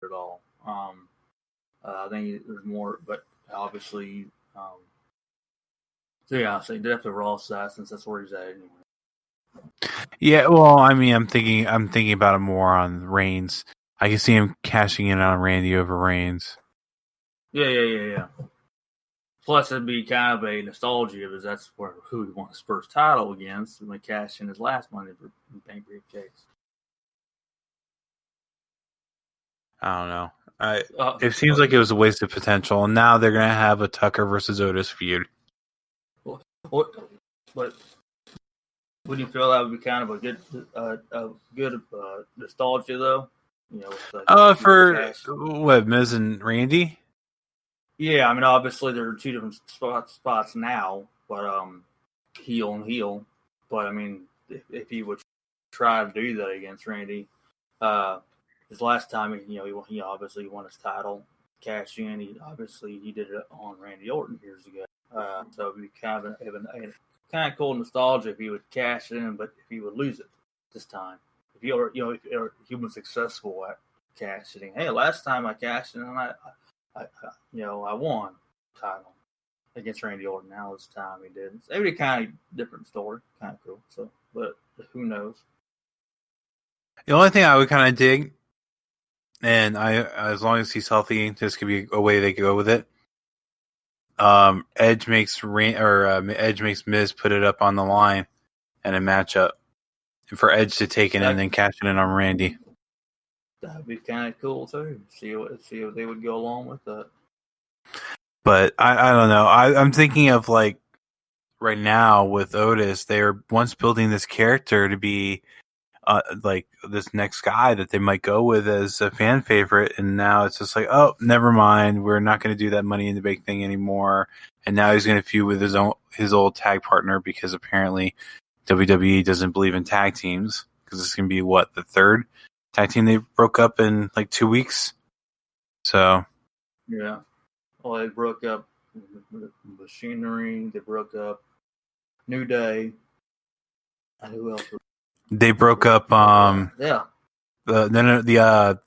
at all. I think there's more, but obviously, so yeah, so definitely Raw side since that's where he's at anyway. Yeah, well, I mean, I'm thinking about it more on Reigns. I can see him cashing in on Randy over Reigns. Yeah. Plus, it'd be kind of a nostalgia because that's who he won his first title against when he cashed in his last Money in the Bank briefcase. I don't know. It seems like it was a waste of potential, and now they're gonna have a Tucker versus Otis feud. But wouldn't you feel that would be kind of a good nostalgia though? You know, for what, Miz and Randy? Yeah, I mean, obviously there are two different spots now, but heel and heel. But I mean, if he would try to do that against Randy, his last time, he obviously won his title, cashed in. He did it on Randy Orton years ago. So it'd be kind of cool nostalgia if he would cash it in, but if he would lose it this time, if he was successful at cashing. Hey, last time I cashed in, and I won the title against Randy Orton. Now this time he did. It's every kind of different story, kind of cool. So, but who knows? The only thing I would kind of dig, and as long as he's healthy, this could be a way they could go with it. Edge makes Miz put it up on the line in a matchup, and for Edge to take it and then cash it in on Randy. That'd be kind of cool too. See if they would go along with that. But I don't know. I'm thinking of like right now with Otis, they were once building this character to be like this next guy that they might go with as a fan favorite, and now it's just like, oh, never mind. We're not going to do that Money in the Bank thing anymore. And now he's going to feud with his old tag partner because apparently WWE doesn't believe in tag teams because this is going to be the third tag team they broke up in like 2 weeks. So yeah, well, they broke up Machinery. They broke up New Day. And who else? They broke up. Yeah. The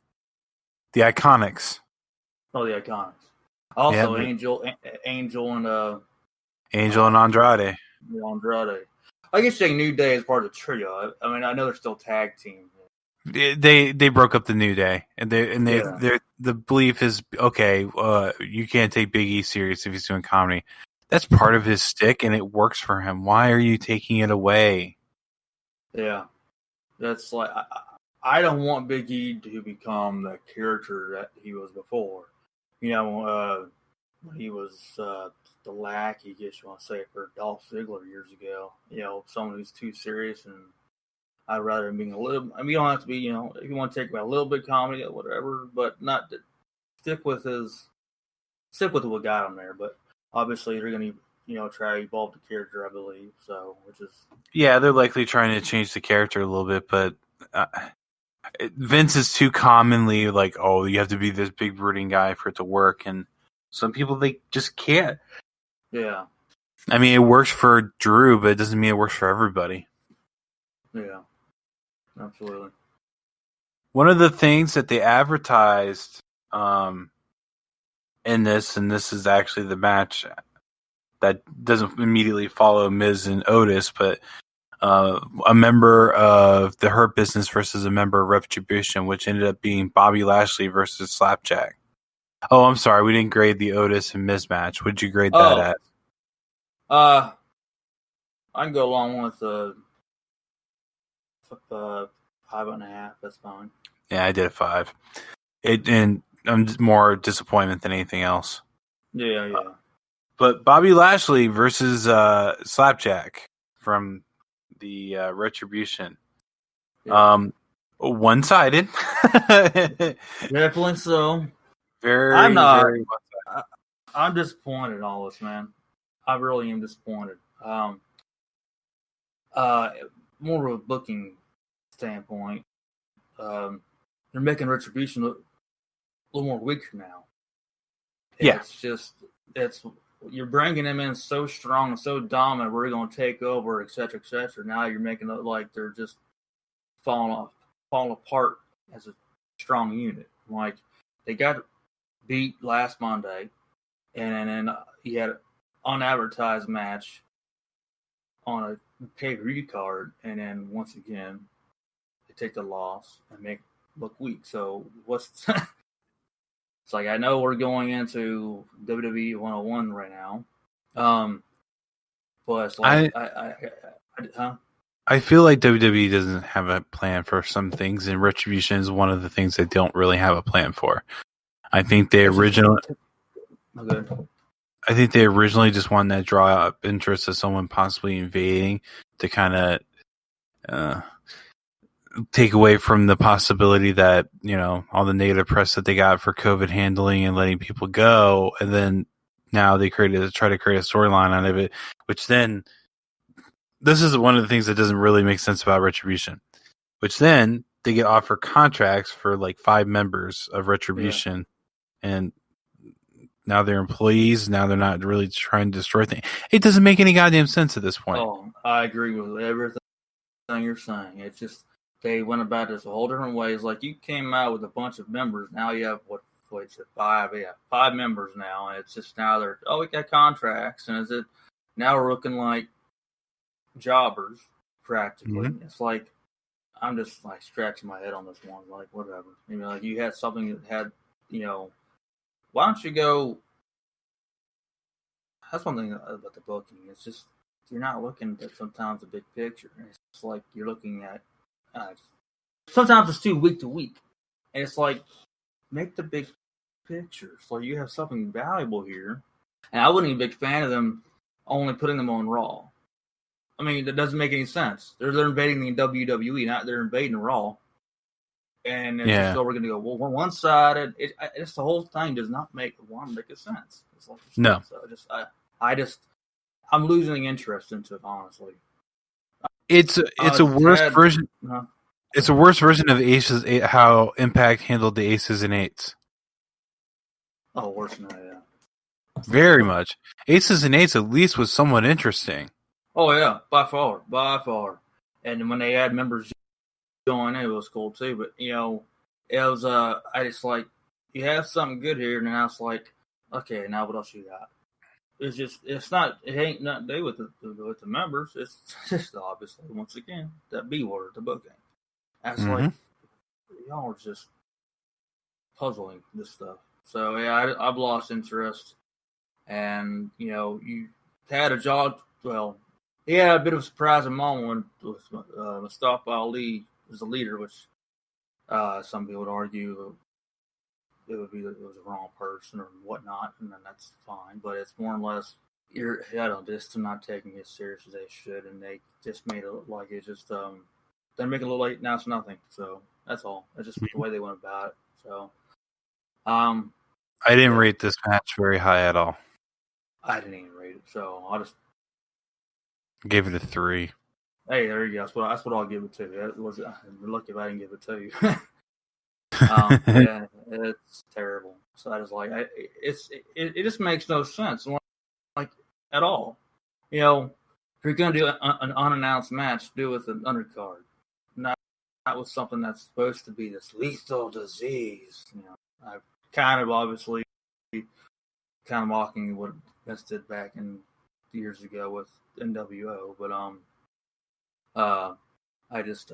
Iconics. Oh, the Iconics. Also, yeah, Angel and Andrade. Andrade. I guess saying New Day is part of the trio. I mean, I know they're still tag team. They broke up the New Day, and the belief is okay. You can't take Big E serious if he's doing comedy. That's part of his stick, and it works for him. Why are you taking it away? Yeah, that's like I don't want Big E to become the character that he was before. When he was the lackey, I guess you want to say, for Dolph Ziggler years ago. Someone who's too serious, and I'd rather him being a little. I mean, you don't have to be. If you want to take a little bit of comedy or whatever, but not to stick with what got him there. But obviously, they're going to try to evolve the character, I believe. So, they're likely trying to change the character a little bit, but Vince is too commonly like, oh, you have to be this big brooding guy for it to work, and some people they just can't. Yeah. I mean, it works for Drew, but it doesn't mean it works for everybody. Yeah. Absolutely. One of the things that they advertised in this, and this is actually the match that doesn't immediately follow Miz and Otis, but a member of the Hurt Business versus a member of Retribution, which ended up being Bobby Lashley versus Slapjack. Oh, I'm sorry, we didn't grade the Otis and Miz match. What'd you grade that at? I can go along with 5.5. That's fine. Yeah, I did a 5. And I'm more disappointed than anything else. Yeah. But Bobby Lashley versus Slapjack from the Retribution. Yeah. One-sided. Definitely so. Very, very one-sided. I'm disappointed in all this, man. I really am disappointed. More of a booking standpoint, they're making Retribution look a little more weaker now. Yeah. You're bringing them in so strong and so dominant. We're going to take over, et cetera, et cetera. Now you're making it like they're just falling apart as a strong unit. Like They got beat last Monday, and then he had an unadvertised match on a pay-per-view card, and then once again they take the loss and make it look weak. So what's it's like I know we're going into WWE 101 right now, but it's like I feel like WWE doesn't have a plan for some things, and Retribution is one of the things they don't really have a plan for. I think they originally just wanted to draw up interest of someone possibly invading to kind of take away from the possibility that, you know, all the negative press that they got for COVID handling and letting people go, and then now they try to create a storyline out of it, which then this is one of the things that doesn't really make sense about Retribution, which then they get offered contracts for like 5 members of Retribution, and now they're employees. Now they're not really trying to destroy things. It doesn't make any goddamn sense at this point. Oh, I agree with everything you're saying. It's just they went about this a whole different way. It's like you came out with a bunch of members. Now you have five members now, and it's just now we got contracts, and now we're looking like jobbers practically. Mm-hmm. It's like I'm just like scratching my head on this one, like whatever. You know, like you had something that had, you know, why don't you go? That's one thing about the booking. It's just you're not looking at sometimes the big picture. It's like you're looking at sometimes it's too week to week, and it's like make the big picture. So you have something valuable here, and I wasn't even a big fan of them only putting them on Raw. I mean, that doesn't make any sense. They're invading the WWE, not they're invading Raw. And it's just we're going to go, well, one side, it's the whole thing does not make a sense. It's like, no. So I'm losing interest into it, honestly. It's a worse version. Uh-huh. It's a worse version of Aces, how Impact handled the Aces and Eights. Oh, worse than that, yeah. Very much. Aces and Eights at least was somewhat interesting. Oh, yeah, by far. And when they had members join in, it was cool, too. But, you know, it was, I just like, you have something good here, and then I was like, okay, now what else you got? It ain't nothing to do with the members. It's just obviously, once again, that B word, the booking. That's like, y'all are just puzzling this stuff. So, yeah, I've lost interest. And, you know, you had a job, well, he had a bit of a surprising moment when Mustafa Ali was the leader, which some people would argue it was the wrong person or whatnot, and then that's fine. But it's more or less, just not taking it as serious as they should, and they just made it look like it's just they're making it look like now it's nothing. So that's all. That's just the way they went about it. So, I didn't rate this match very high at all. I didn't even rate it, so I'll just gave it a 3. Hey, there you go. That's what I'll give it to you. We're lucky if I didn't give it to you. Yeah, it's terrible. So I just like it just makes no sense, like at all. You know, if you're gonna do an unannounced match, do it with an undercard, not with something that's supposed to be this lethal disease. You know, I kind of obviously kind of mocking what Vince did back in years ago with NWO, but I just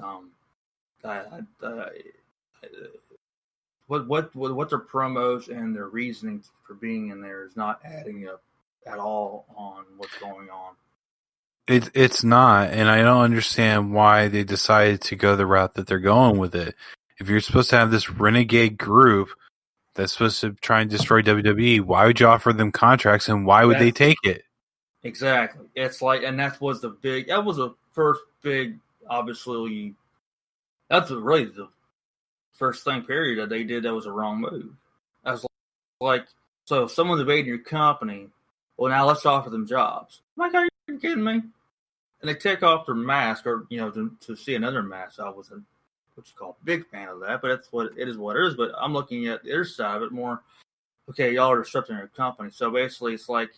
what their promos and their reasoning for being in there is not adding up at all on what's going on. It's not, and I don't understand why they decided to go the route that they're going with it. If you're supposed to have this renegade group that's supposed to try and destroy WWE, why would you offer them contracts, and why would they take it? Exactly. It's like, and that was the first big, obviously, that's really the first thing, period, that they did that was a wrong move. I was like, so if someone's invading your company, well, now let's offer them jobs. I'm like, are you kidding me? And they take off their mask, or, you know, to see another mask. I wasn't, what you call, big fan of that, but that's what it is. But I'm looking at the other side of it more. Okay, y'all are disrupting your company. So basically, it's like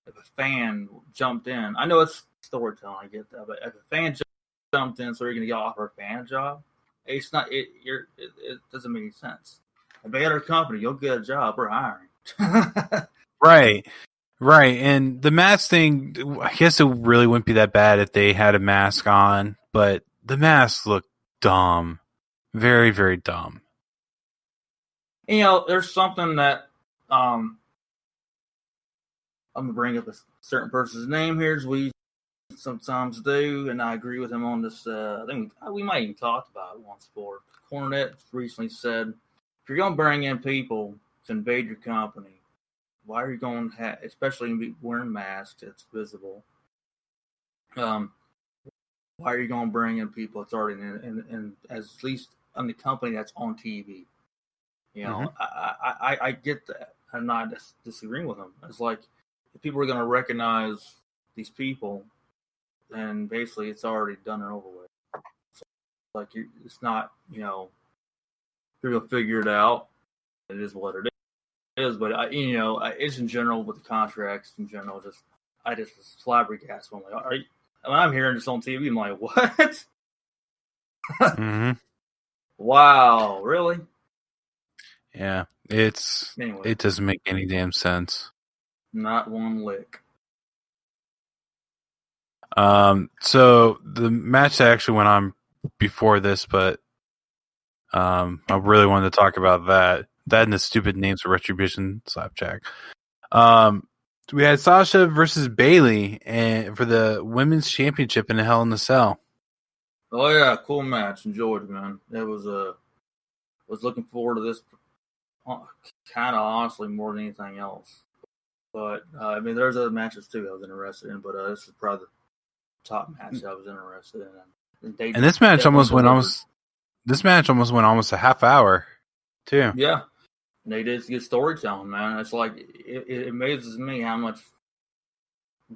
if a fan jumped in. I know it's storytelling, I get that, but if a fan jumped in, so you're going to offer a fan a job. It's not. It doesn't make any sense. a better company, you'll get a job. We're hiring. Right. Right. And the mask thing, I guess it really wouldn't be that bad if they had a mask on, but the mask looked dumb. Very, very dumb. There's something that I'm gonna bring up a certain person's name here, as we sometimes do, and I agree with him on this. I think we might even talked about it once before. Cornette recently said, "If you're gonna bring in people to invade your company, why are you going to especially wearing masks? It's visible. Why are you going to bring in people that's already in as at least on the company that's on TV? I get that. I'm not disagreeing with them. It's like if people are going to recognize these people, then basically it's already done and over with. So, like it's not, you're going to figure it out. It is what it is. But it's in general with the contracts in general. I just flabbergasted. I'm like, when I'm hearing this on TV, I'm like, what? Mm-hmm. Wow, really? Yeah, it doesn't make any damn sense. Not one lick. So the match that actually went on before this, but I really wanted to talk about that. That and the stupid names of Retribution Slapjack. We had Sasha versus Bayley and for the women's championship in a Hell in a Cell. Oh yeah, cool match. Enjoyed it, man. It was was looking forward to this kind of honestly more than anything else. But there's other matches too I was interested in, but this is probably the top match I was interested in. And this match almost went almost a half hour, too. Yeah, and they did good storytelling, man. It's like it amazes me how much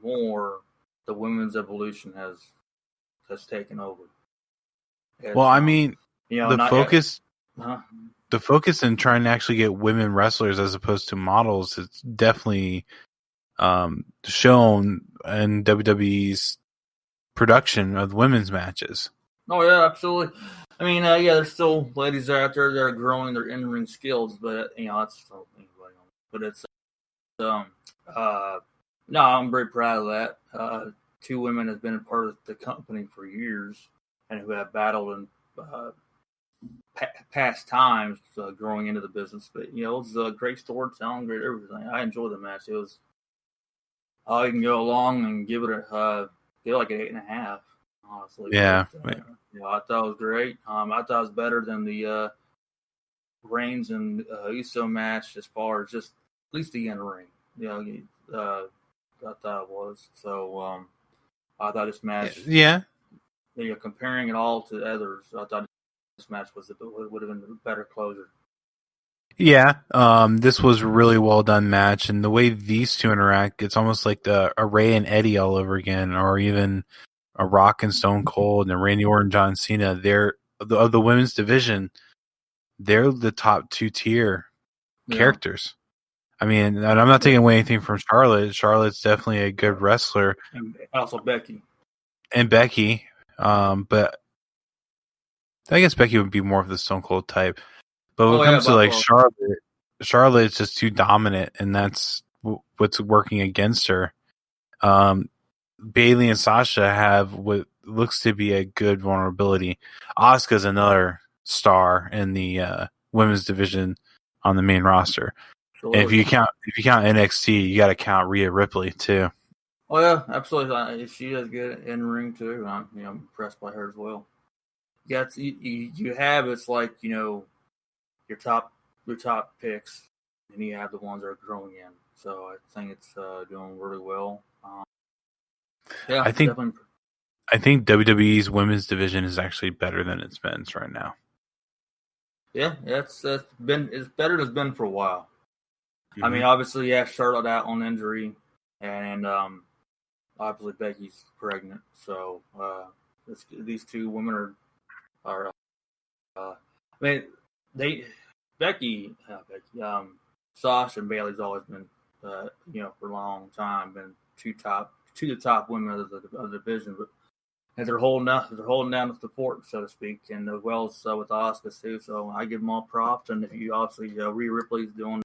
more the women's evolution has taken over. Well, the focus in trying to actually get women wrestlers as opposed to models is definitely shown in WWE's production of women's matches. Oh yeah, absolutely. There's still ladies out there that are growing their in-ring skills, but that's for anybody. But it's no, I'm very proud of that. 2 women have been a part of the company for years and who have battled in past times growing into the business. But it was a great storytelling, great everything. I enjoyed the match. It was. I can go along and give it like an 8.5. Honestly, yeah. But, I thought it was great. I thought it was better than the Reigns and Uso match as far as just at least the in ring. I thought it was. So I thought this match. Yeah. Comparing it all to others, I thought this match would have been a better closer. Yeah, this was a really well done match, and the way these two interact, it's almost like a Ray and Eddie all over again, or even a Rock and Stone Cold and Randy Orton, John Cena. They're of the women's division. They're the top 2-tier characters. And I'm not taking away anything from Charlotte. Charlotte's definitely a good wrestler, and also Becky. But I guess Becky would be more of the Stone Cold type. But when it comes to like Charlotte is just too dominant, and that's what's working against her. Bayley and Sasha have what looks to be a good vulnerability. Asuka's another star in the women's division on the main roster. Sure. And if you count NXT, you got to count Rhea Ripley too. Oh yeah, absolutely. She does good in ring too. I'm impressed by her as well. You have it's like your top picks, and you have the ones that are growing in. So I think it's doing really well. I think WWE's women's division is actually better than its men's right now. Yeah, it's better than it's been for a while. Mm-hmm. Obviously, Charlotte out on injury, and obviously Becky's pregnant. So these 2 women are Sasha and Bayley's always been, for a long time, been two of the top women of the division. But and they're holding down the fort, so to speak, and as well as with Asuka too. So I give them all props, and if you obviously Rhea Ripley's doing